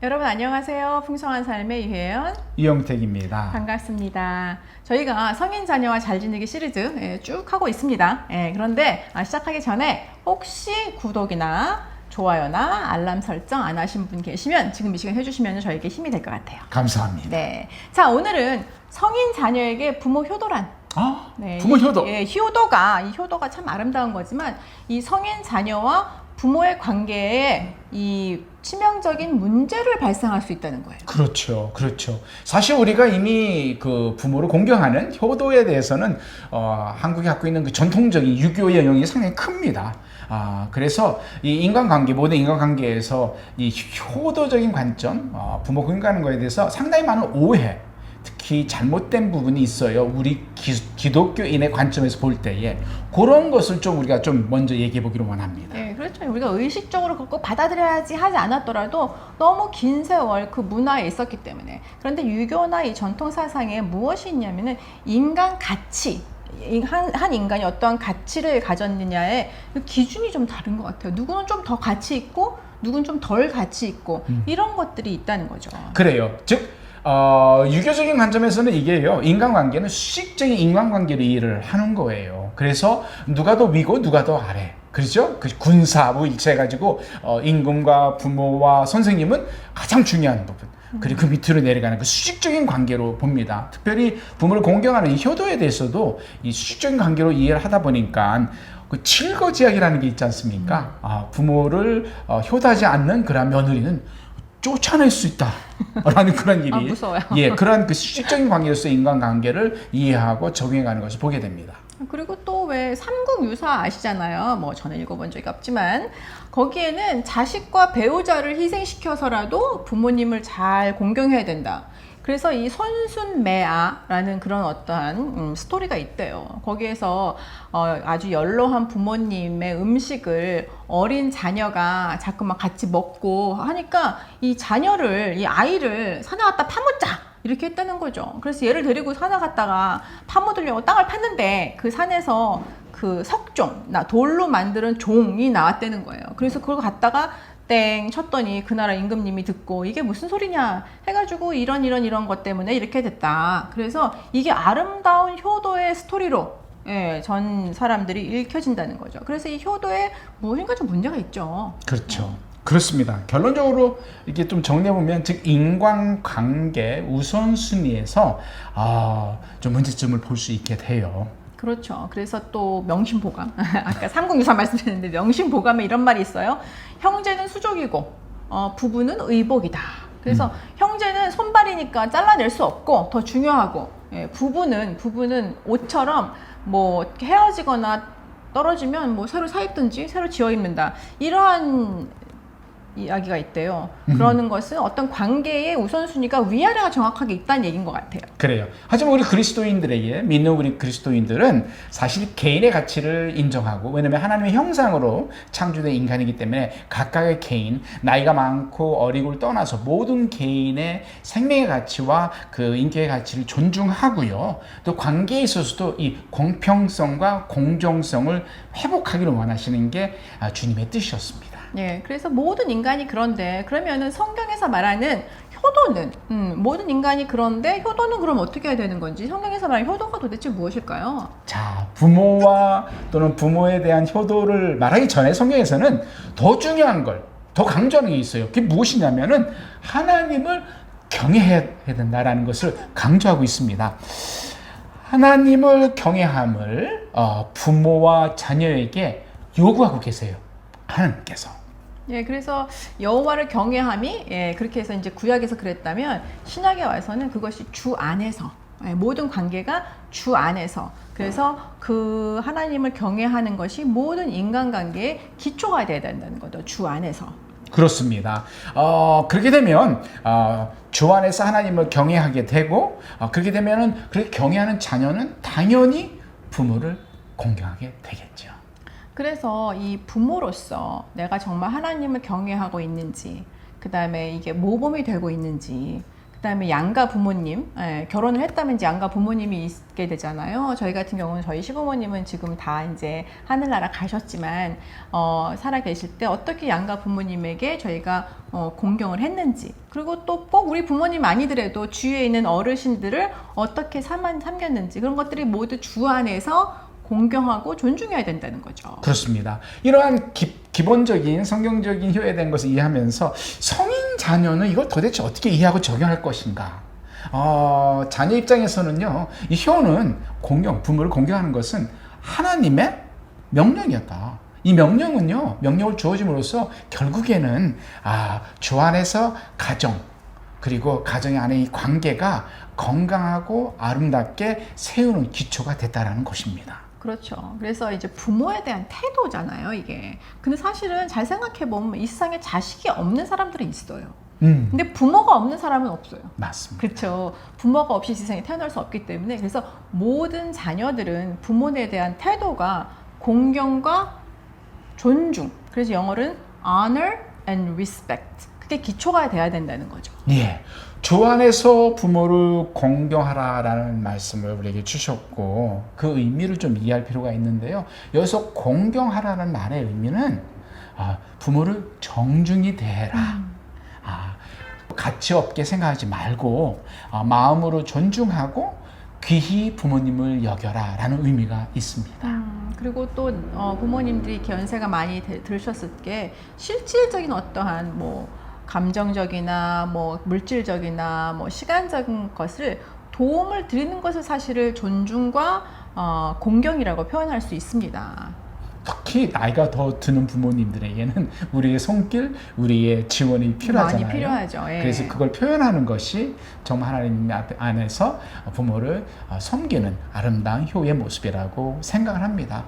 여러분 안녕하세요. 풍성한 삶의 유혜연 이영택입니다. 반갑습니다. 저희가 성인 자녀와 잘 지내기 시리즈 쭉 하고 있습니다. 그런데 시작하기 전에 혹시 구독이나 좋아요나 알람 설정 안 하신 분 계시면 지금 이 시간 해주시면 저에게 힘이 될 것 같아요. 감사합니다. 네. 자, 오늘은 성인 자녀에게 부모 효도란. 네, 부모 효도. 이 효도가 참 아름다운 거지만 이 성인 자녀와 부모의 관계에 이 치명적인 문제를 발생할 수 있다는 거예요. 그렇죠. 그렇죠. 사실 우리가 이미 그 부모를 공경하는 효도에 대해서는 한국이 갖고 있는 그 전통적인 유교의 영향이 상당히 큽니다. 그래서 이 인간관계, 모든 인간관계에서 이 효도적인 관점, 부모 공경하는 거에 대해서 상당히 많은 오해, 특히 잘못된 부분이 있어요. 우리 기독교인의 관점에서 볼 때에 그런 것을 좀 우리가 좀 먼저 얘기해 보기로 원합니다. 네, 그렇죠. 우리가 의식적으로 꼭 받아들여야지 하지 않았더라도 너무 긴 세월 그 문화에 있었기 때문에. 그런데 유교나 이 전통 사상에 무엇이 있냐면은 인간 가치, 한 인간이 어떠한 가치를 가졌느냐의 기준이 좀 다른 것 같아요. 누구는 좀 더 가치 있고 누구는 좀 덜 가치 있고 이런 것들이 있다는 거죠. 그래요. 즉 유교적인 관점에서는 이게요, 인간관계는 수직적인 인간관계로 이해를 하는 거예요. 그래서 누가 더 위고 누가 더 아래. 그렇죠? 그 군사부 일체해가지고 임금과 부모와 선생님은 가장 중요한 부분. 그리고 그 밑으로 내려가는 그 수직적인 관계로 봅니다. 특별히 부모를 공경하는 이 효도에 대해서도 이 수직적인 관계로 이해를 하다 보니까 그 칠거지약이라는 게 있지 않습니까? 부모를 효도하지 않는 그런 며느리는 쫓아낼 수 있다라는 그런 일이 무서워요. 그런 그 수직적인 관계로서 인간관계를 이해하고 적용해가는 것을 보게 됩니다. 그리고 또 왜 삼국유사 아시잖아요. 뭐 저는 읽어본 적이 없지만 거기에는 자식과 배우자를 희생시켜서라도 부모님을 잘 공경해야 된다. 그래서 이 손순매아라는 그런 어떠한 스토리가 있대요. 거기에서 아주 연로한 부모님의 음식을 어린 자녀가 자꾸 막 같이 먹고 하니까 이 아이를 산에 갖다 파묻자 이렇게 했다는 거죠. 그래서 얘를 데리고 산에 갔다가 파묻으려고 땅을 팠는데 그 산에서 그 석종, 돌로 만드는 종이 나왔다는 거예요. 그래서 그걸 갖다가 땡 쳤더니 그 나라 임금님이 듣고 이게 무슨 소리냐 해가지고 이런 것 때문에 이렇게 됐다. 그래서 이게 아름다운 효도의 스토리로 전 사람들이 읽혀진다는 거죠. 그래서 이 효도에 무엇인가 좀 문제가 있죠. 그렇죠. 그렇습니다. 결론적으로 이렇게 좀 정리해보면, 즉 인간관계 우선순위에서 좀 문제점을 볼 수 있게 돼요. 그렇죠. 그래서 또 명심보감. 아까 삼국유사 말씀드렸는데 명심보감에 이런 말이 있어요. 형제는 수족이고 부부는 의복이다. 그래서 형제는 손발이니까 잘라낼 수 없고 더 중요하고, 부부는 옷처럼 뭐 헤어지거나 떨어지면 뭐 새로 사 입든지 새로 지어 입는다. 이러한 이야기가 있대요. 그러는 것은 어떤 관계의 우선순위가 위아래가 정확하게 있다는 얘기인 것 같아요. 그래요. 하지만 우리 그리스도인들에게, 믿는 우리 그리스도인들은 사실 개인의 가치를 인정하고, 왜냐하면 하나님의 형상으로 창조된 인간이기 때문에 각각의 개인, 나이가 많고 어리고를 떠나서 모든 개인의 생명의 가치와 그 인격의 가치를 존중하고요. 또 관계에 있어서도 이 공평성과 공정성을 회복하기를 원하시는 게 주님의 뜻이었습니다. 그래서 모든 인간이 그런데 그러면은 성경에서 말하는 효도는 모든 인간이 그런데 효도는 그럼 어떻게 해야 되는 건지, 성경에서 말하는 효도가 도대체 무엇일까요? 자, 부모와 또는 부모에 대한 효도를 말하기 전에 성경에서는 더 중요한 걸, 더 강조하는 게 있어요. 그게 무엇이냐면은 하나님을 경외해야 된다라는 것을 강조하고 있습니다. 하나님을 경외함을 부모와 자녀에게 요구하고 계세요. 하나님께서. 그래서 여호와를 경외함이 그렇게 해서 이제 구약에서 그랬다면 신약에 와서는 그것이 주 안에서, 모든 관계가 주 안에서, 그래서 그 하나님을 경외하는 것이 모든 인간관계의 기초가 돼야 된다는 거죠. 주 안에서. 그렇습니다. 그렇게 되면 주 안에서 하나님을 경외하게 되고, 그렇게 되면은 그렇게 경외하는 자녀는 당연히 부모를 공경하게 되겠죠. 그래서 이 부모로서 내가 정말 하나님을 경외하고 있는지, 그 다음에 이게 모범이 되고 있는지, 그 그다음에 양가 부모님, 결혼을 했다면 이제 양가 부모님이 있게 되잖아요. 저희 같은 경우는 저희 시부모님은 지금 다 이제 하늘나라 가셨지만 살아 계실 때 어떻게 양가 부모님에게 저희가 공경을 했는지, 그리고 또 꼭 우리 부모님 아니더라도 주위에 있는 어르신들을 어떻게 섬겼는지, 그런 것들이 모두 주 안에서 공경하고 존중해야 된다는 거죠. 그렇습니다. 이러한 기본적인 성경적인 효에 대한 것을 이해하면서 성인 자녀는 이걸 도대체 어떻게 이해하고 적용할 것인가? 자녀 입장에서는요, 이 효는 부모를 공경하는 것은 하나님의 명령이었다. 이 명령을 주어짐으로써 결국에는 주 안에서 가정, 그리고 가정 안의 이 관계가 건강하고 아름답게 세우는 기초가 됐다라는 것입니다. 그렇죠. 그래서 이제 부모에 대한 태도잖아요, 이게. 근데 사실은 잘 생각해 보면 이 세상에 자식이 없는 사람들이 있어요. 근데 부모가 없는 사람은 없어요. 맞습니다. 그렇죠. 부모가 없이 세상에 태어날 수 없기 때문에, 그래서 모든 자녀들은 부모에 대한 태도가 공경과 존중. 그래서 영어로는 honor and respect. 그게 기초가 돼야 된다는 거죠. 예. 주 안에서 부모를 공경하라라는 말씀을 우리에게 주셨고, 그 의미를 좀 이해할 필요가 있는데요. 여기서 공경하라는 말의 의미는 부모를 정중히 대해라. 가치 없게 생각하지 말고 마음으로 존중하고 귀히 부모님을 여겨라 라는 의미가 있습니다. 그리고 또 부모님들이 이렇게 연세가 많이 들으셨을 때 실질적인 어떠한 감정적이나 물질적이나 시간적인 것을 도움을 드리는 것을 사실을 존중과 공경이라고 표현할 수 있습니다. 특히 나이가 더 드는 부모님들에게는 우리의 손길, 우리의 지원이 필요하잖아요. 많이 필요하죠. 예. 그래서 그걸 표현하는 것이 정말 하나님 안에서 부모를 섬기는 아름다운 효의 모습이라고 생각을 합니다.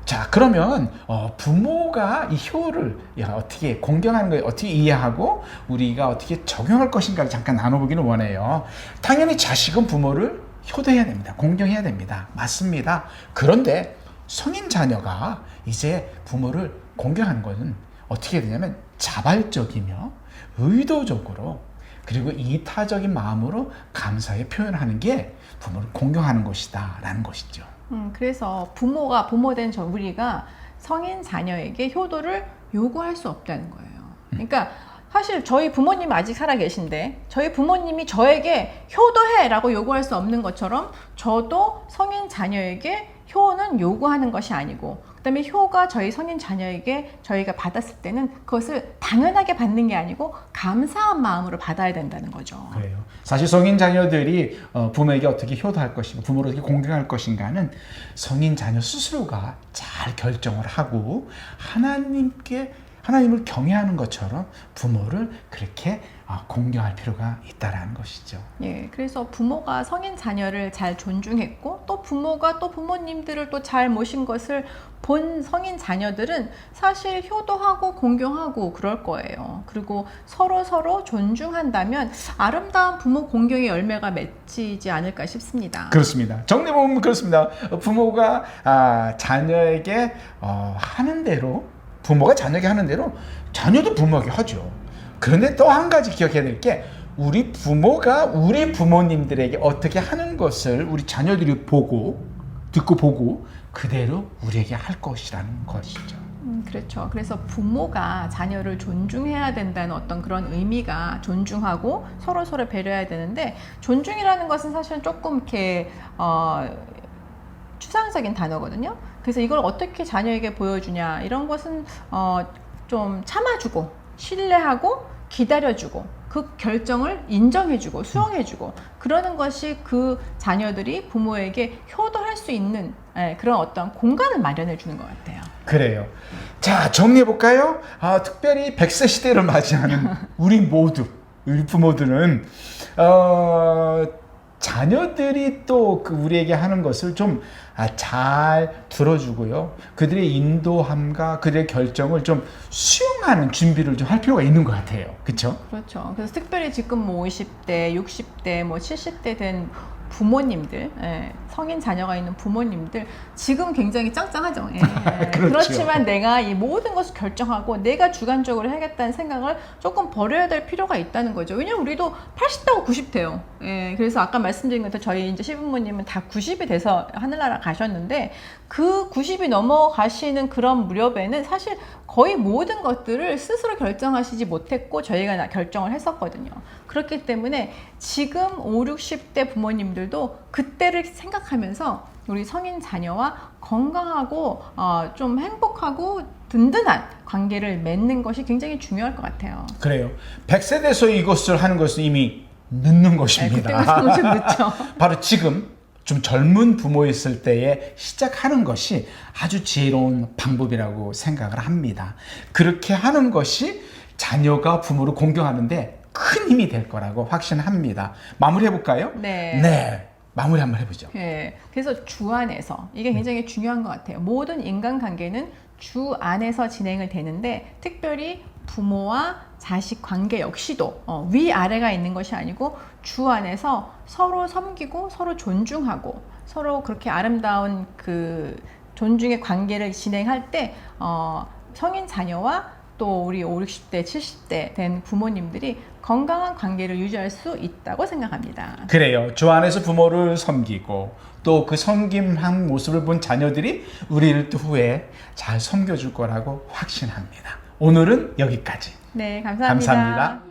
자, 그러면 부모가 이 효를 어떻게 공경하는 걸 어떻게 이해하고 우리가 어떻게 적용할 것인가를 잠깐 나눠보기를 원해요. 당연히 자식은 부모를 효도해야 됩니다. 공경해야 됩니다. 맞습니다. 그런데 성인 자녀가 이제 부모를 공경하는 것은 어떻게 되냐면 자발적이며 의도적으로, 그리고 이타적인 마음으로 감사의 표현하는 게 부모를 공경하는 것이다 라는 것이죠. 그래서 부모된 우리가 성인 자녀에게 효도를 요구할 수 없다는 거예요. 그러니까 사실 저희 부모님 아직 살아 계신데 저희 부모님이 저에게 효도해 라고 요구할 수 없는 것처럼, 저도 성인 자녀에게 효는 요구하는 것이 아니고, 그 다음에 효가 저희 성인 자녀에게 저희가 받았을 때는 그것을 당연하게 받는 게 아니고 감사한 마음으로 받아야 된다는 거죠. 그래요. 사실 성인 자녀들이 부모에게 어떻게 효도할 것인가, 부모를 어떻게 공경할 것인가는 성인 자녀 스스로가 잘 결정을 하고 하나님을 경외하는 것처럼 부모를 그렇게 공경할 필요가 있다라는 것이죠. 예, 그래서 부모가 성인 자녀를 잘 존중했고, 또 부모가 또 부모님들을 또 잘 모신 것을 본 성인 자녀들은 사실 효도하고 공경하고 그럴 거예요. 그리고 서로 존중한다면 아름다운 부모 공경의 열매가 맺히지 않을까 싶습니다. 그렇습니다. 정리해보면 그렇습니다. 부모가 자녀에게 하는 대로, 부모가 자녀에게 하는 대로 자녀도 부모에게 하죠. 그런데 또 한 가지 기억해야 될 게, 우리 부모가 우리 부모님들에게 어떻게 하는 것을 우리 자녀들이 듣고 보고 그대로 우리에게 할 것이라는 것이죠. 그렇죠. 그래서 부모가 자녀를 존중해야 된다는 어떤 그런 의미가, 존중하고 서로 배려해야 되는데, 존중이라는 것은 사실 조금 이렇게 추상적인 단어거든요. 그래서 이걸 어떻게 자녀에게 보여주냐, 이런 것은 좀 참아주고 신뢰하고 기다려주고 그 결정을 인정해주고 수용해주고, 그러는 것이 그 자녀들이 부모에게 효도할 수 있는 그런 어떤 공간을 마련해 주는 것 같아요. 그래요. 자, 정리해볼까요? 특별히 100세 시대를 맞이하는 우리 부모들은 자녀들이 또 우리에게 하는 것을 좀 잘 들어주고요. 그들의 인도함과 그들의 결정을 좀 수용하는 준비를 좀 할 필요가 있는 것 같아요. 그렇죠? 그렇죠. 그래서 특별히 지금 50대, 60대, 70대 된 부모님들, 성인 자녀가 있는 부모님들 지금 굉장히 짱짱하죠. 그렇죠. 그렇지만 내가 이 모든 것을 결정하고 내가 주관적으로 해야겠다는 생각을 조금 버려야 될 필요가 있다는 거죠. 왜냐면 우리도 80대고 90대요. 그래서 아까 말씀드린 것처럼 저희 이제 시부모님은 다 90이 돼서 하늘나라 가셨는데 그 90이 넘어가시는 그런 무렵에는 사실 거의 모든 것들을 스스로 결정하시지 못했고 저희가 결정을 했었거든요. 그렇기 때문에 지금 5, 60대 부모님들도 그때를 생각하면서 우리 성인 자녀와 건강하고 좀 행복하고 든든한 관계를 맺는 것이 굉장히 중요할 것 같아요. 그래요. 100세 돼서 이것을 하는 것은 이미 늦는 것입니다. 그때가 좀 늦죠. 바로 지금 좀 젊은 부모였을 때에 시작하는 것이 아주 지혜로운 방법이라고 생각을 합니다. 그렇게 하는 것이 자녀가 부모를 공경하는데 큰 힘이 될 거라고 확신합니다. 마무리해 볼까요? 네. 마무리 한번 해보죠. 그래서 주 안에서 이게 굉장히 중요한 것 같아요. 모든 인간관계는 주 안에서 진행을 되는데 특별히 부모와 자식 관계 역시도 위아래가 있는 것이 아니고 주 안에서 서로 섬기고 서로 존중하고 서로 그렇게 아름다운 그 존중의 관계를 진행할 때 성인 자녀와 또 우리 5, 60대, 70대 된 부모님들이 건강한 관계를 유지할 수 있다고 생각합니다. 그래요. 주 안에서 부모를 섬기고 또 그 섬김한 모습을 본 자녀들이 우리를 또 후에 잘 섬겨줄 거라고 확신합니다. 오늘은 여기까지. 네, 감사합니다. 감사합니다.